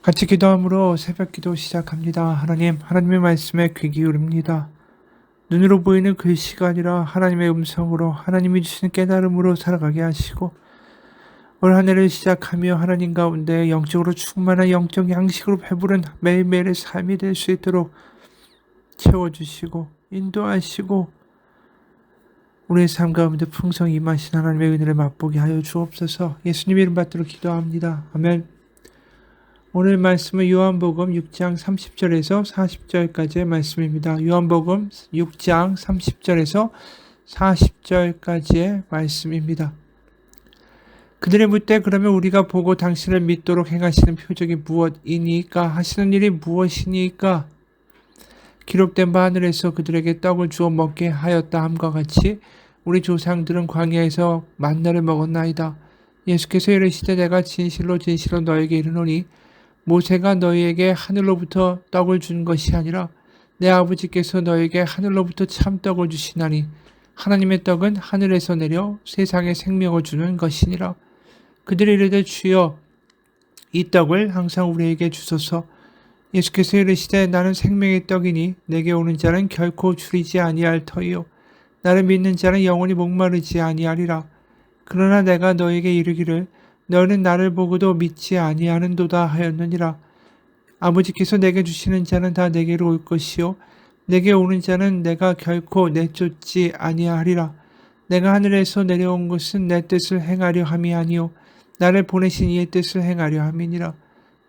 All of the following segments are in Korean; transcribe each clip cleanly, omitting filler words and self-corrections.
같이 기도함으로 새벽 기도 시작합니다. 하나님의 말씀에 귀 기울입니다. 눈으로 보이는 글씨가 아니라 하나님의 음성으로 하나님이 주시는 깨달음으로 살아가게 하시고 올 한 해를 시작하며 하나님 가운데 영적으로 충만한 영적 양식으로 배부른 매일매일의 삶이 될 수 있도록 채워주시고 인도하시고 우리의 삶 가운데 풍성히 임하신 하나님의 은혜를 맛보게 하여 주옵소서. 예수님 이름 받들어 기도합니다. 아멘. 오늘 말씀은 요한복음 6장 30절에서 40절까지의 말씀입니다. 요한복음 6장 30절에서 40절까지의 말씀입니다. 그들의 묻되 그러면 우리가 보고 당신을 믿도록 행하시는 표적이 무엇이니까? 하시는 일이 무엇이니까? 기록된 바 하늘에서 그들에게 떡을 주어 먹게 하였다 함과 같이 우리 조상들은 광야에서 만나를 먹었나이다. 예수께서 이르시되 내가 진실로 진실로 너에게 이르노니 모세가 너희에게 하늘로부터 떡을 준 것이 아니라 내 아버지께서 너에게 하늘로부터 참떡을 주시나니 하나님의 떡은 하늘에서 내려 세상에 생명을 주는 것이니라. 그들이 이르되 주여 이 떡을 항상 우리에게 주소서. 예수께서 이르시되 나는 생명의 떡이니 내게 오는 자는 결코 줄이지 아니할 터이요 나를 믿는 자는 영원히 목마르지 아니하리라. 그러나 내가 너에게 이르기를 너는 나를 보고도 믿지 아니하는도다 하였느니라. 아버지께서 내게 주시는 자는 다 내게로 올 것이요 내게 오는 자는 내가 결코 내쫓지 아니하리라. 내가 하늘에서 내려온 것은 내 뜻을 행하려 함이 아니요 나를 보내신 이의 뜻을 행하려 함이니라.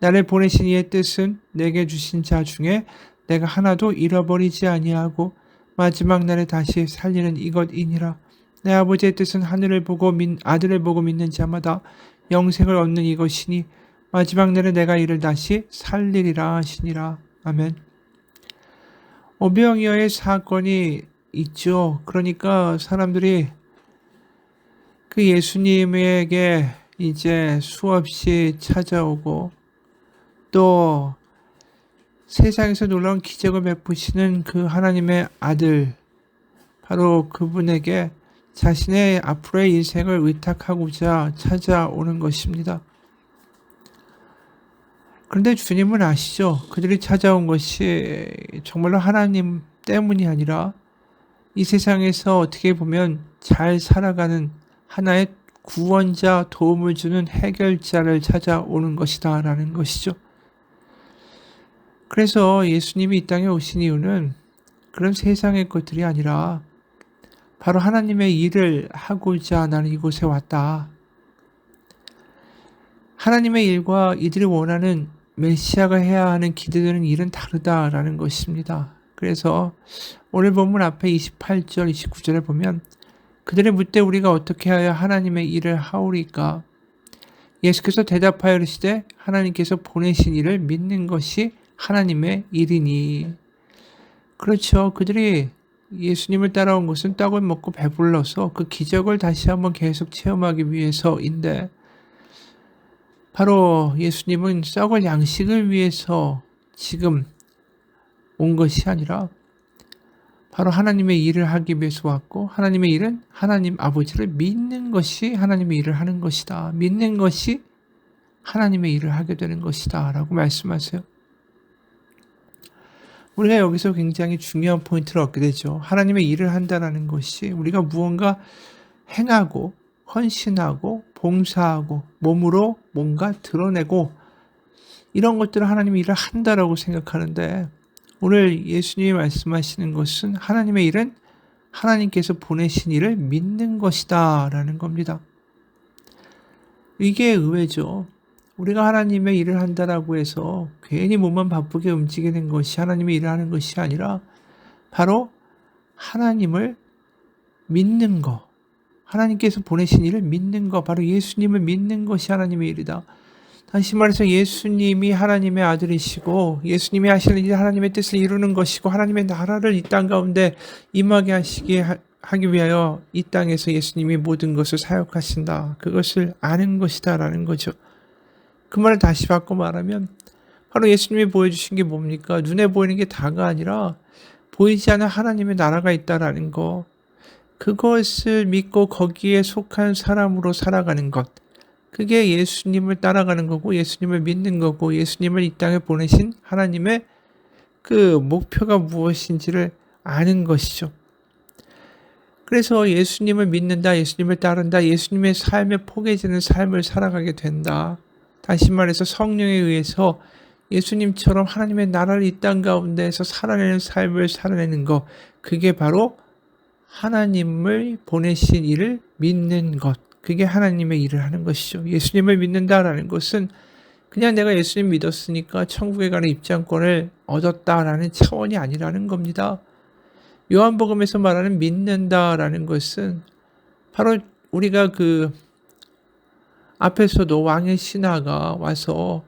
나를 보내신 이의 뜻은 내게 주신 자 중에 내가 하나도 잃어버리지 아니하고 마지막 날에 다시 살리는 이것이니라. 내 아버지의 뜻은 하늘을 보고 아들을 보고 믿는 자마다 영생을 얻는 이것이니 마지막 날에 내가 이를 다시 살리리라 하시니라. 아멘. 오병이어의 사건이 있죠. 그러니까 사람들이 그 예수님에게 이제 수없이 찾아오고 또 세상에서 놀라운 기적을 베푸시는 그 하나님의 아들 바로 그분에게 자신의 앞으로의 인생을 의탁하고자 찾아오는 것입니다. 그런데 주님은 아시죠? 그들이 찾아온 것이 정말로 하나님 때문이 아니라 이 세상에서 어떻게 보면 잘 살아가는 하나의 구원자, 도움을 주는 해결자를 찾아오는 것이다 라는 것이죠. 그래서 예수님이 이 땅에 오신 이유는 그런 세상의 것들이 아니라 바로 하나님의 일을 하고자 나는 이곳에 왔다. 하나님의 일과 이들이 원하는 메시아가 해야 하는 기대되는 일은 다르다라는 것입니다. 그래서 오늘 본문 앞에 28절, 29절에 보면 그들의 묻되 우리가 어떻게 하여 하나님의 일을 하오리까? 예수께서 대답하여 이르시되 하나님께서 보내신 일을 믿는 것이 하나님의 일이니. 그렇죠. 그들이 예수님을 따라온 것은 떡을 먹고 배불러서 그 기적을 다시 한번 계속 체험하기 위해서인데 바로 예수님은 썩을 양식을 위해서 지금 온 것이 아니라 바로 하나님의 일을 하기 위해서 왔고 하나님의 일은 하나님 아버지를 믿는 것이 하나님의 일을 하는 것이다. 믿는 것이 하나님의 일을 하게 되는 것이다 라고 말씀하세요. 우리가 여기서 굉장히 중요한 포인트를 얻게 되죠. 하나님의 일을 한다는 것이 우리가 무언가 행하고 헌신하고 봉사하고 몸으로 뭔가 드러내고 이런 것들을 하나님의 일을 한다라고 생각하는데 오늘 예수님이 말씀하시는 것은 하나님의 일은 하나님께서 보내신 일을 믿는 것이다 라는 겁니다. 이게 의외죠. 우리가 하나님의 일을 한다라고 해서 괜히 몸만 바쁘게 움직이는 것이 하나님의 일을 하는 것이 아니라 바로 하나님을 믿는 것, 하나님께서 보내신 일을 믿는 것, 바로 예수님을 믿는 것이 하나님의 일이다. 다시 말해서 예수님이 하나님의 아들이시고 예수님이 하시는 일 하나님의 뜻을 이루는 것이고 하나님의 나라를 이 땅 가운데 임하게 하기 위하여 이 땅에서 예수님이 모든 것을 사역하신다. 그것을 아는 것이다 라는 거죠. 그 말을 다시 바꿔 말하면 바로 예수님이 보여주신 게 뭡니까? 눈에 보이는 게 다가 아니라 보이지 않는 하나님의 나라가 있다라는 거. 그것을 믿고 거기에 속한 사람으로 살아가는 것. 그게 예수님을 따라가는 거고 예수님을 믿는 거고 예수님을 이 땅에 보내신 하나님의 그 목표가 무엇인지를 아는 것이죠. 그래서 예수님을 믿는다, 예수님을 따른다, 예수님의 삶에 포개지는 삶을 살아가게 된다. 다시 말해서 성령에 의해서 예수님처럼 하나님의 나라를 이 땅 가운데에서 살아내는 삶을 살아내는 것, 그게 바로 하나님을 보내신 이를 믿는 것, 그게 하나님의 일을 하는 것이죠. 예수님을 믿는다라는 것은 그냥 내가 예수님 믿었으니까 천국에 가는 입장권을 얻었다라는 차원이 아니라는 겁니다. 요한복음에서 말하는 믿는다라는 것은 바로 우리가 그 앞에서도 왕의 신하가 와서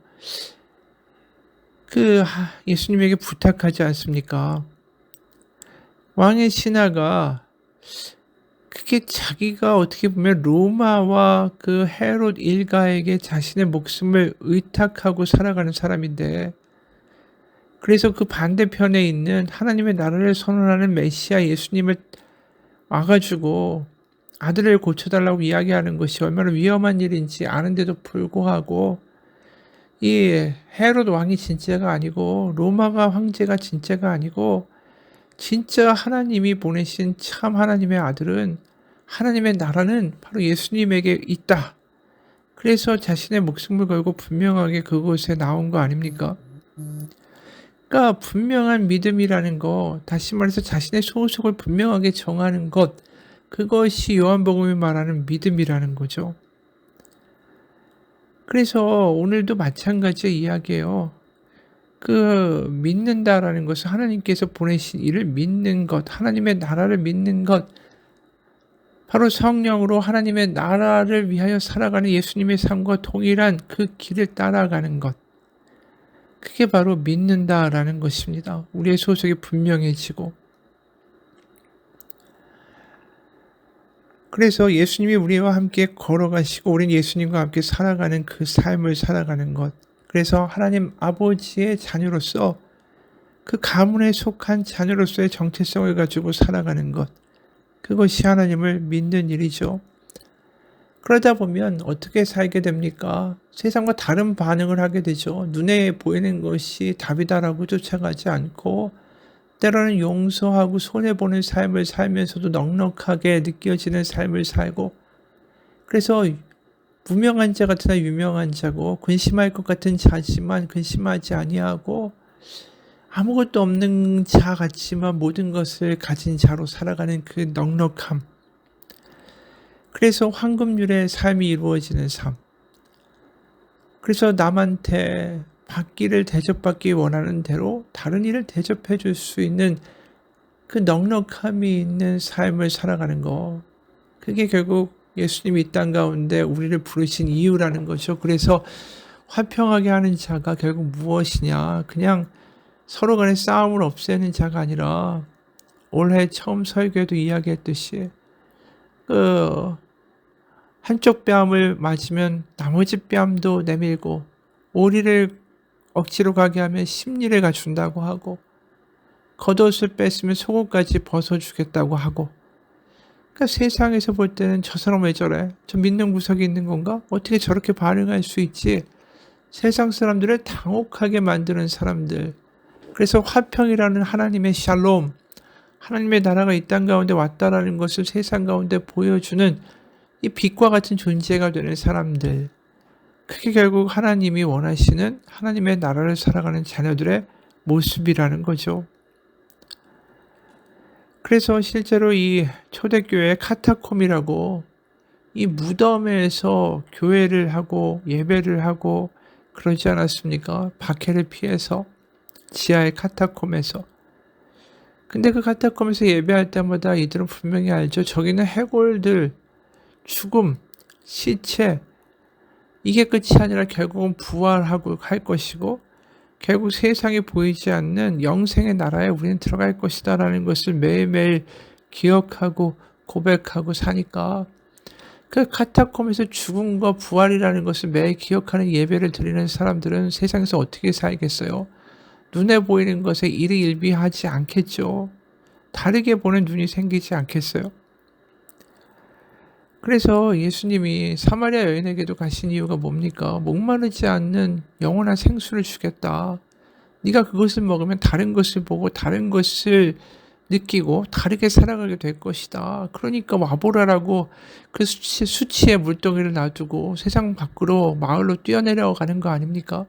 그 예수님에게 부탁하지 않습니까? 왕의 신하가 그게 자기가 어떻게 보면 로마와 그 헤롯 일가에게 자신의 목숨을 의탁하고 살아가는 사람인데, 그래서 그 반대편에 있는 하나님의 나라를 선언하는 메시아 예수님을 와가지고 아들을 고쳐달라고 이야기하는 것이 얼마나 위험한 일인지 아는데도 불구하고 이 헤롯 왕이 진짜가 아니고 로마가 황제가 진짜가 아니고 진짜 하나님이 보내신 참 하나님의 아들은, 하나님의 나라는 바로 예수님에게 있다. 그래서 자신의 목숨을 걸고 분명하게 그곳에 나온 거 아닙니까? 그러니까 분명한 믿음이라는 거, 다시 말해서 자신의 소속을 분명하게 정하는 것, 그것이 요한복음이 말하는 믿음이라는 거죠. 그래서 오늘도 마찬가지의 이야기예요. 그 믿는다라는 것은 하나님께서 보내신 일을 믿는 것, 하나님의 나라를 믿는 것, 바로 성령으로 하나님의 나라를 위하여 살아가는 예수님의 삶과 동일한 그 길을 따라가는 것, 그게 바로 믿는다라는 것입니다. 우리의 소속이 분명해지고, 그래서 예수님이 우리와 함께 걸어가시고 우리는 예수님과 함께 살아가는 그 삶을 살아가는 것, 그래서 하나님 아버지의 자녀로서 그 가문에 속한 자녀로서의 정체성을 가지고 살아가는 것, 그것이 하나님을 믿는 일이죠. 그러다 보면 어떻게 살게 됩니까? 세상과 다른 반응을 하게 되죠. 눈에 보이는 것이 답이다라고 쫓아가지 않고 때로는 용서하고 손해보는 삶을 살면서도 넉넉하게 느껴지는 삶을 살고, 그래서 무명한 자 같으나 유명한 자고 근심할 것 같은 자지만 근심하지 아니하고 아무것도 없는 자 같지만 모든 것을 가진 자로 살아가는 그 넉넉함, 그래서 황금률의 삶이 이루어지는 삶, 그래서 남한테 받기를 대접받기 원하는 대로 다른 이를 대접해 줄 수 있는 그 넉넉함이 있는 삶을 살아가는 거, 그게 결국 예수님이 이 땅 가운데 우리를 부르신 이유라는 거죠. 그래서 화평하게 하는 자가 결국 무엇이냐, 그냥 서로 간의 싸움을 없애는 자가 아니라 올해 처음 설교에도 이야기했듯이 그 한쪽 뺨을 맞으면 나머지 뺨도 내밀고 오리를 억지로 가게 하면 심리를 갖춘다고 하고 겉옷을 뺐으면 속옷까지 벗어주겠다고 하고, 그러니까 세상에서 볼 때는 저 사람 왜 저래? 저 믿는 구석이 있는 건가? 어떻게 저렇게 반응할 수 있지? 세상 사람들을 당혹하게 만드는 사람들. 그래서 화평이라는 하나님의 샬롬, 하나님의 나라가 이 땅 가운데 왔다라는 것을 세상 가운데 보여주는 이 빛과 같은 존재가 되는 사람들, 그게 결국 하나님이 원하시는 하나님의 나라를 살아가는 자녀들의 모습이라는 거죠. 그래서 실제로 이 초대교회 카타콤이라고 이 무덤에서 교회를 하고 예배를 하고 그러지 않았습니까? 박해를 피해서 지하의 카타콤에서. 근데 그 카타콤에서 예배할 때마다 이들은 분명히 알죠. 저기는 해골들, 죽음, 시체, 이게 끝이 아니라 결국은 부활하고 할 것이고 결국 세상에 보이지 않는 영생의 나라에 우리는 들어갈 것이다라는 것을 매일매일 기억하고 고백하고 사니까 그 카타콤에서 죽음과 부활이라는 것을 매일 기억하는 예배를 드리는 사람들은 세상에서 어떻게 살겠어요? 눈에 보이는 것에 일희일비하지 않겠죠. 다르게 보는 눈이 생기지 않겠어요? 그래서 예수님이 사마리아 여인에게도 가신 이유가 뭡니까? 목마르지 않는 영원한 생수를 주겠다. 네가 그것을 먹으면 다른 것을 보고 다른 것을 느끼고 다르게 살아가게 될 것이다. 그러니까 와보라라고 그 수치의 물동이를 놔두고 세상 밖으로 마을로 뛰어내려가는 거 아닙니까?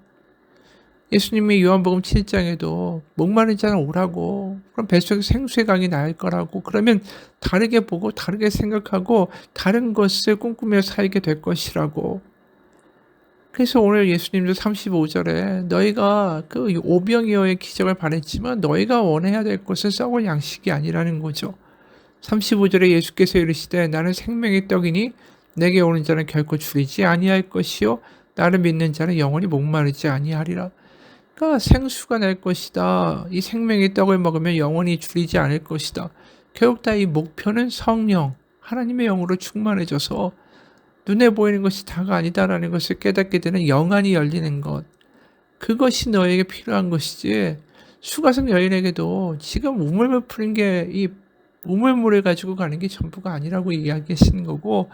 예수님이 요한복음 7장에도 목마른 자는 오라고, 그럼 뱃속에 생수의 강이 나을 거라고, 그러면 다르게 보고 다르게 생각하고 다른 것을 꿈꾸며 살게 될 것이라고. 그래서 오늘 예수님도 35절에 너희가 그 오병이어의 기적을 바랬지만 너희가 원해야 될 것은 썩을 양식이 아니라는 거죠. 35절에 예수께서 이르시되 나는 생명의 떡이니 내게 오는 자는 결코 줄이지 아니할 것이요 나를 믿는 자는 영원히 목마르지 아니하리라. 그러니까 생수가 날 것이다. 이 생명의 떡을 먹으면 영원히 줄이지 않을 것이다. 결국 다 이 목표는 성령, 하나님의 영으로 충만해져서 눈에 보이는 것이 다가 아니다라는 것을 깨닫게 되는 영안이 열리는 것. 그것이 너에게 필요한 것이지. 수가성 여인에게도 지금 우물물 푸는 게 이 우물물을 가지고 가는 게 전부가 아니라고 이야기하시는 거고,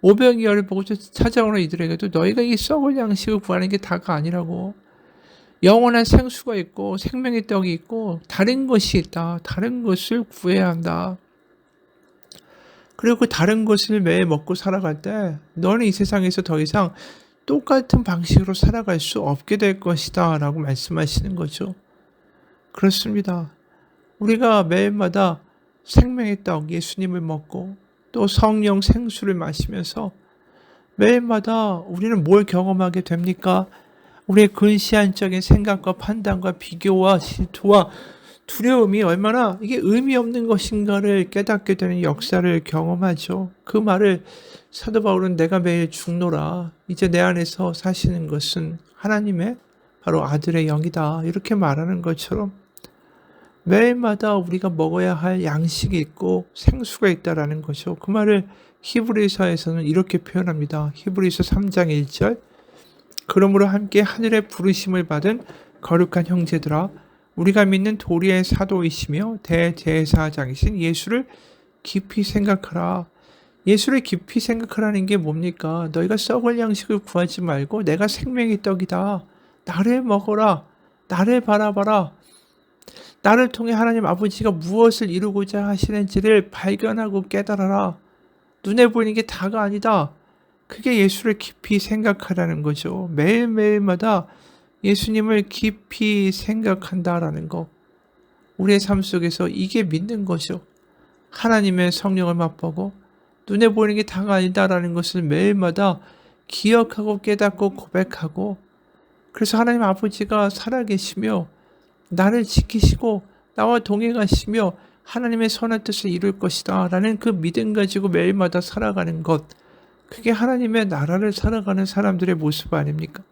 오병이어를 보고 찾아오는 이들에게도 너희가 이 썩을 양식을 구하는 게 다가 아니라고. 영원한 생수가 있고 생명의 떡이 있고 다른 것이 있다. 다른 것을 구해야 한다. 그리고 그 다른 것을 매일 먹고 살아갈 때 너는 이 세상에서 더 이상 똑같은 방식으로 살아갈 수 없게 될 것이다 라고 말씀하시는 거죠. 그렇습니다. 우리가 매일마다 생명의 떡 예수님을 먹고 또 성령 생수를 마시면서 매일마다 우리는 뭘 경험하게 됩니까? 우리의 근시안적인 생각과 판단과 비교와 질투와 두려움이 얼마나 이게 의미 없는 것인가를 깨닫게 되는 역사를 경험하죠. 그 말을 사도 바울은 내가 매일 죽노라. 이제 내 안에서 사시는 것은 하나님의 바로 아들의 영이다. 이렇게 말하는 것처럼 매일마다 우리가 먹어야 할 양식이 있고 생수가 있다라는 거죠. 그 말을 히브리서에서는 이렇게 표현합니다. 히브리서 3장 1절 그러므로 함께 하늘의 부르심을 받은 거룩한 형제들아 우리가 믿는 도리의 사도이시며 대제사장이신 예수를 깊이 생각하라. 예수를 깊이 생각하라는 게 뭡니까? 너희가 썩을 양식을 구하지 말고 내가 생명의 떡이다. 나를 먹어라. 나를 바라봐라. 나를 통해 하나님 아버지가 무엇을 이루고자 하시는지를 발견하고 깨달아라. 눈에 보이는 게 다가 아니다. 그게 예수를 깊이 생각하라는 거죠. 매일매일마다 예수님을 깊이 생각한다라는 거. 우리의 삶 속에서 이게 믿는 거죠. 하나님의 성령을 맛보고 눈에 보이는 게 다가 아니다라는 것을 매일마다 기억하고 깨닫고 고백하고 그래서 하나님 아버지가 살아계시며 나를 지키시고 나와 동행하시며 하나님의 선한 뜻을 이룰 것이다 라는 그 믿음 가지고 매일마다 살아가는 것. 그게 하나님의 나라를 살아가는 사람들의 모습 아닙니까?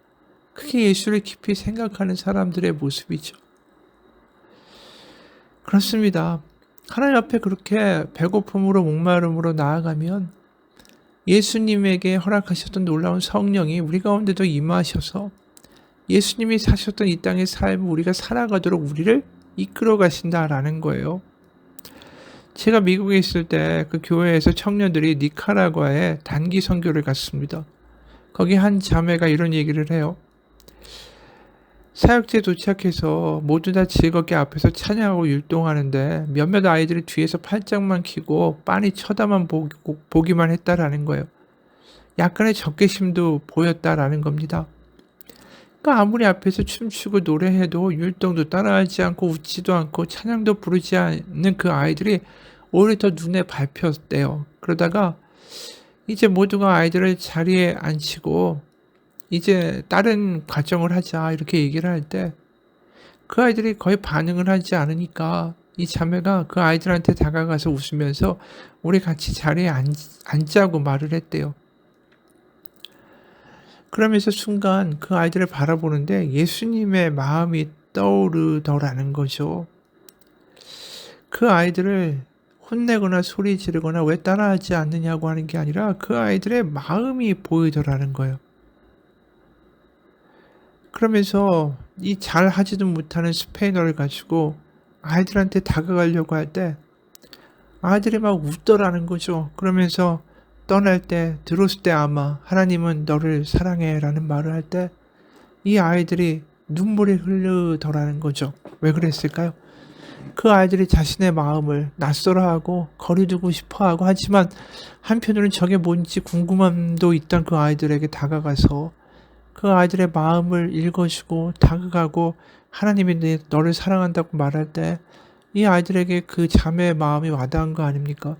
그게 예수를 깊이 생각하는 사람들의 모습이죠. 그렇습니다. 하나님 앞에 그렇게 배고픔으로 목마름으로 나아가면 예수님에게 허락하셨던 놀라운 성령이 우리 가운데도 임하셔서 예수님이 사셨던 이 땅의 삶을 우리가 살아가도록 우리를 이끌어 가신다라는 거예요. 제가 미국에 있을 때 그 교회에서 청년들이 니카라과에 단기 선교를 갔습니다. 거기 한 자매가 이런 얘기를 해요. 사역지에 도착해서 모두 다 즐겁게 앞에서 찬양하고 율동하는데 몇몇 아이들이 뒤에서 팔짱만 키고 빤히 쳐다만 보기만 했다라는 거예요. 약간의 적개심도 보였다라는 겁니다. 그러니까 아무리 앞에서 춤추고 노래해도 율동도 따라하지 않고 웃지도 않고 찬양도 부르지 않는 그 아이들이 오히려 더 눈에 밟혔대요. 그러다가 이제 모두가 아이들을 자리에 앉히고 이제 다른 과정을 하자 이렇게 얘기를 할 때 그 아이들이 거의 반응을 하지 않으니까 이 자매가 그 아이들한테 다가가서 웃으면서 우리 같이 자리에 앉자고 말을 했대요. 그러면서 순간 그 아이들을 바라보는데 예수님의 마음이 떠오르더라는 거죠. 그 아이들을 혼내거나 소리 지르거나 왜 따라하지 않느냐고 하는 게 아니라 그 아이들의 마음이 보이더라는 거예요. 그러면서 이 잘 하지도 못하는 스페인어를 가지고 아이들한테 다가가려고 할 때 아이들이 막 웃더라는 거죠. 그러면서 떠날 때, 들었을 때 아마 하나님은 너를 사랑해 라는 말을 할 때 이 아이들이 눈물이 흐르더라는 거죠. 왜 그랬을까요? 그 아이들이 자신의 마음을 낯설어하고 거리두고 싶어하고 하지만 한편으로는 저게 뭔지 궁금함도 있던 그 아이들에게 다가가서 그 아이들의 마음을 읽어주고 다가가고 하나님이 너를 사랑한다고 말할 때 이 아이들에게 그 자매의 마음이 와닿은 거 아닙니까?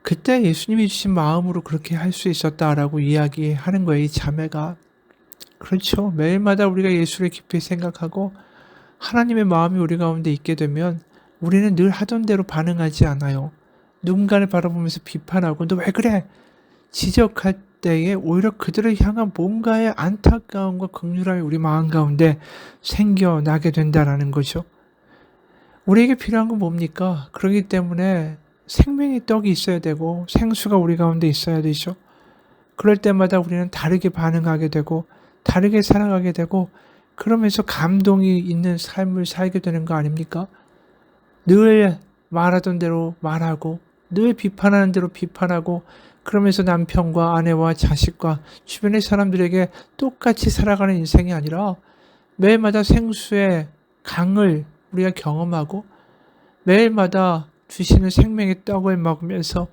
그때 예수님이 주신 마음으로 그렇게 할 수 있었다라고 이야기하는 거예요. 이 자매가. 그렇죠. 매일마다 우리가 예수를 깊이 생각하고 하나님의 마음이 우리 가운데 있게 되면 우리는 늘 하던 대로 반응하지 않아요. 누군가를 바라보면서 비판하고 너 왜 그래? 지적할 때에 오히려 그들을 향한 뭔가의 안타까움과 긍휼함이 우리 마음 가운데 생겨나게 된다라는 거죠. 우리에게 필요한 건 뭡니까? 그렇기 때문에 생명의 떡이 있어야 되고 생수가 우리 가운데 있어야 되죠. 그럴 때마다 우리는 다르게 반응하게 되고 다르게 살아가게 되고 그러면서 감동이 있는 삶을 살게 되는 거 아닙니까? 늘 말하던 대로 말하고 늘 비판하는 대로 비판하고 그러면서 남편과 아내와 자식과 주변의 사람들에게 똑같이 살아가는 인생이 아니라 매일마다 생수의 강을 우리가 경험하고 매일마다 주시는 생명의 떡을 먹으면서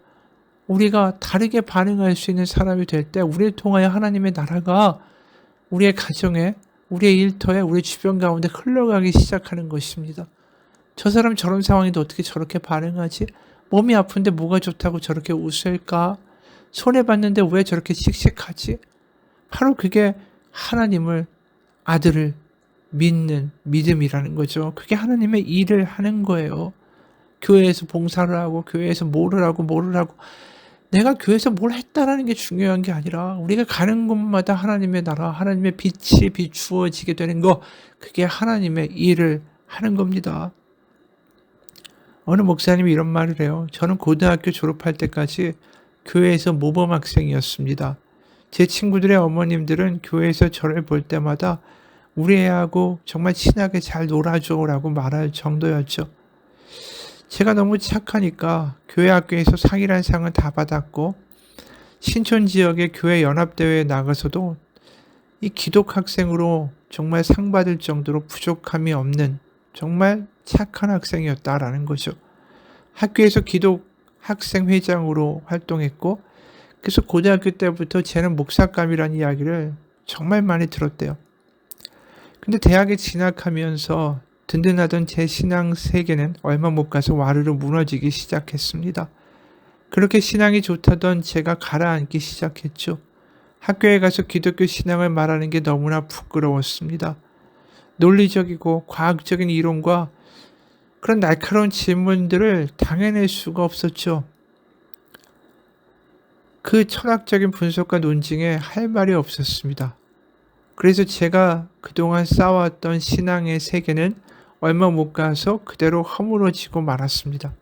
우리가 다르게 반응할 수 있는 사람이 될 때 우리를 통하여 하나님의 나라가 우리의 가정에 우리의 일터에 우리 주변 가운데 흘러가기 시작하는 것입니다. 저 사람 저런 상황인데 어떻게 저렇게 반응하지? 몸이 아픈데 뭐가 좋다고 저렇게 웃을까? 손해봤는데 왜 저렇게 씩씩하지? 바로 그게 하나님을 아들을 믿는 믿음이라는 거죠. 그게 하나님의 일을 하는 거예요. 교회에서 봉사를 하고 교회에서 뭐를 하고 내가 교회에서 뭘 했다라는 게 중요한 게 아니라 우리가 가는 곳마다 하나님의 나라, 하나님의 빛이 비추어지게 되는 거 그게 하나님의 일을 하는 겁니다. 어느 목사님이 이런 말을 해요. 저는 고등학교 졸업할 때까지 교회에서 모범 학생이었습니다. 제 친구들의 어머님들은 교회에서 저를 볼 때마다 우리 애하고 정말 친하게 잘 놀아줘라고 말할 정도였죠. 제가 너무 착하니까 교회 학교에서 상이란 상은 다 받았고 신촌 지역의 교회 연합대회에 나가서도 이 기독 학생으로 정말 상 받을 정도로 부족함이 없는 정말 착한 학생이었다라는 거죠. 학교에서 기독 학생 회장으로 활동했고 그래서 고등학교 때부터 쟤는 목사감이라는 이야기를 정말 많이 들었대요. 근데 대학에 진학하면서 든든하던 제 신앙 세계는 얼마 못 가서 와르르 무너지기 시작했습니다. 그렇게 신앙이 좋다던 제가 가라앉기 시작했죠. 학교에 가서 기독교 신앙을 말하는 게 너무나 부끄러웠습니다. 논리적이고 과학적인 이론과 그런 날카로운 질문들을 당해낼 수가 없었죠. 그 철학적인 분석과 논증에 할 말이 없었습니다. 그래서 제가 그동안 쌓아왔던 신앙의 세계는 얼마 못 가서 그대로 허물어지고 말았습니다.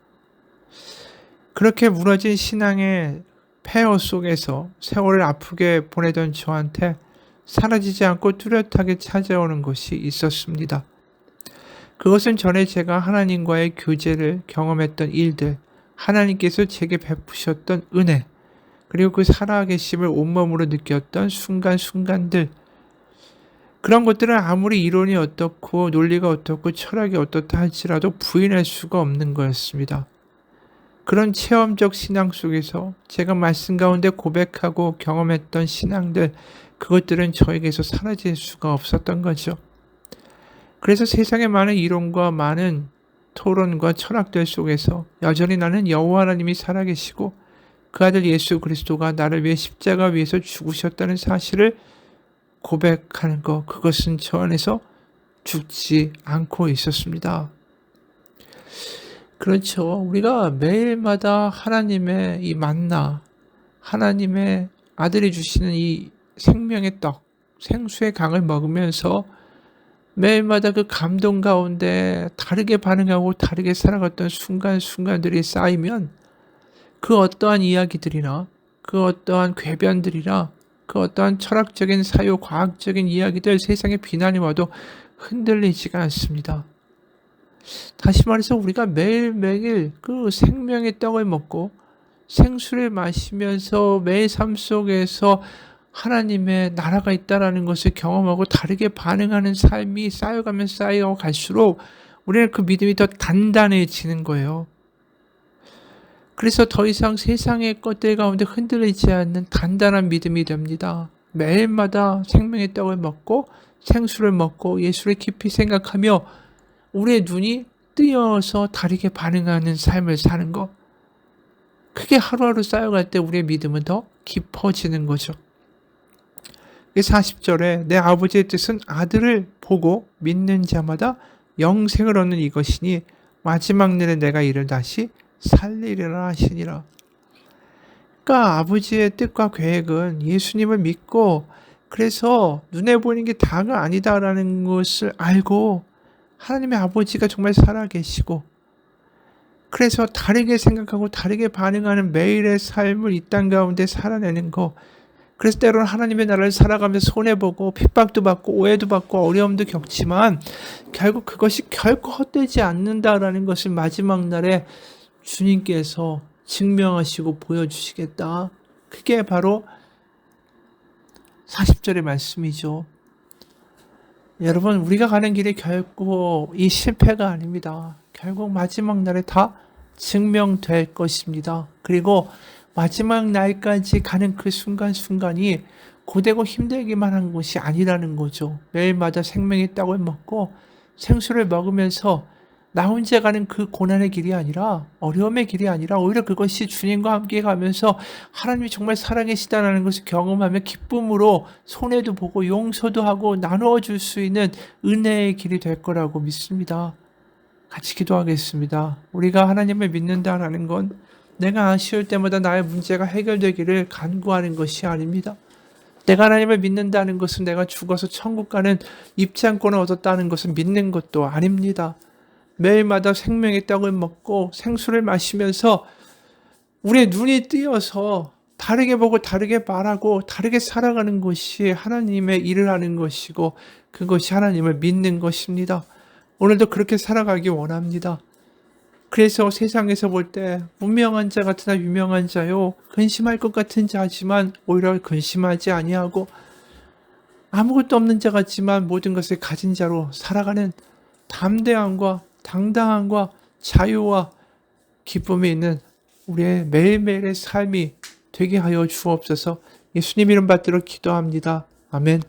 그렇게 무너진 신앙의 폐허 속에서 세월을 아프게 보내던 저한테 사라지지 않고 뚜렷하게 찾아오는 것이 있었습니다. 그것은 전에 제가 하나님과의 교제를 경험했던 일들, 하나님께서 제게 베푸셨던 은혜, 그리고 그 살아계심을 온몸으로 느꼈던 순간순간들, 그런 것들은 아무리 이론이 어떻고 논리가 어떻고 철학이 어떻다 할지라도 부인할 수가 없는 거였습니다. 그런 체험적 신앙 속에서 제가 말씀 가운데 고백하고 경험했던 신앙들, 그것들은 저에게서 사라질 수가 없었던 거죠. 그래서 세상의 많은 이론과 많은 토론과 철학들 속에서 여전히 나는 여호와 하나님이 살아계시고 그 아들 예수 그리스도가 나를 위해 십자가 위에서 죽으셨다는 사실을 고백하는 것, 그것은 저 안에서 죽지 않고 있었습니다. 그렇죠. 우리가 매일마다 하나님의 이 만나, 하나님의 아들이 주시는 이 생명의 떡, 생수의 강을 먹으면서 매일마다 그 감동 가운데 다르게 반응하고 다르게 살아갔던 순간순간들이 쌓이면 그 어떠한 이야기들이나 그 어떠한 궤변들이나 그 어떠한 철학적인 사유, 과학적인 이야기들 세상에 비난이 와도 흔들리지가 않습니다. 다시 말해서 우리가 매일매일 그 생명의 떡을 먹고 생수를 마시면서 매일 삶 속에서 하나님의 나라가 있다라는 것을 경험하고 다르게 반응하는 삶이 쌓여가면 쌓여 갈수록 우리는 그 믿음이 더 단단해지는 거예요. 그래서 더 이상 세상의 것들 가운데 흔들리지 않는 단단한 믿음이 됩니다. 매일마다 생명의 떡을 먹고 생수를 먹고 예수를 깊이 생각하며 우리의 눈이 뜨여서 다르게 반응하는 삶을 사는 것. 그게 하루하루 쌓여갈 때 우리의 믿음은 더 깊어지는 거죠. 40절에 내 아버지의 뜻은 아들을 보고 믿는 자마다 영생을 얻는 이것이니 마지막 날에 내가 이를 다시 살리리라 하시니라. 그러니까 아버지의 뜻과 계획은 예수님을 믿고 그래서 눈에 보이는 게 다가 아니다라는 것을 알고 하나님의 아버지가 정말 살아계시고 그래서 다르게 생각하고 다르게 반응하는 매일의 삶을 이 땅 가운데 살아내는 거. 그래서 때로는 하나님의 나라를 살아가면서 손해보고 핍박도 받고 오해도 받고 어려움도 겪지만 결국 그것이 결코 헛되지 않는다라는 것을 마지막 날에 주님께서 증명하시고 보여주시겠다. 그게 바로 40절의 말씀이죠. 여러분, 우리가 가는 길이 결코 이 실패가 아닙니다. 결국 마지막 날에 다 증명될 것입니다. 그리고 마지막 날까지 가는 그 순간순간이 고되고 힘들기만 한 것이 아니라는 거죠. 매일마다 생명의 떡을 먹고 생수를 먹으면서 나 혼자 가는 그 고난의 길이 아니라 어려움의 길이 아니라 오히려 그것이 주님과 함께 가면서 하나님이 정말 살아계시다는 것을 경험하며 기쁨으로 손해도 보고 용서도 하고 나누어 줄 수 있는 은혜의 길이 될 거라고 믿습니다. 같이 기도하겠습니다. 우리가 하나님을 믿는다라는 건 내가 아쉬울 때마다 나의 문제가 해결되기를 간구하는 것이 아닙니다. 내가 하나님을 믿는다는 것은 내가 죽어서 천국 가는 입장권을 얻었다는 것을 믿는 것도 아닙니다. 매일마다 생명의 떡을 먹고 생수를 마시면서 우리의 눈이 뜨여서 다르게 보고 다르게 말하고 다르게 살아가는 것이 하나님의 일을 하는 것이고 그것이 하나님을 믿는 것입니다. 오늘도 그렇게 살아가기 원합니다. 그래서 세상에서 볼 때 무명한 자 같으나 유명한 자요 근심할 것 같은 자지만 오히려 근심하지 아니하고 아무것도 없는 자 같지만 모든 것을 가진 자로 살아가는 담대함과 당당함과 자유와 기쁨이 있는 우리의 매일매일의 삶이 되게 하여 주옵소서. 예수님 이름 받들어 기도합니다. 아멘.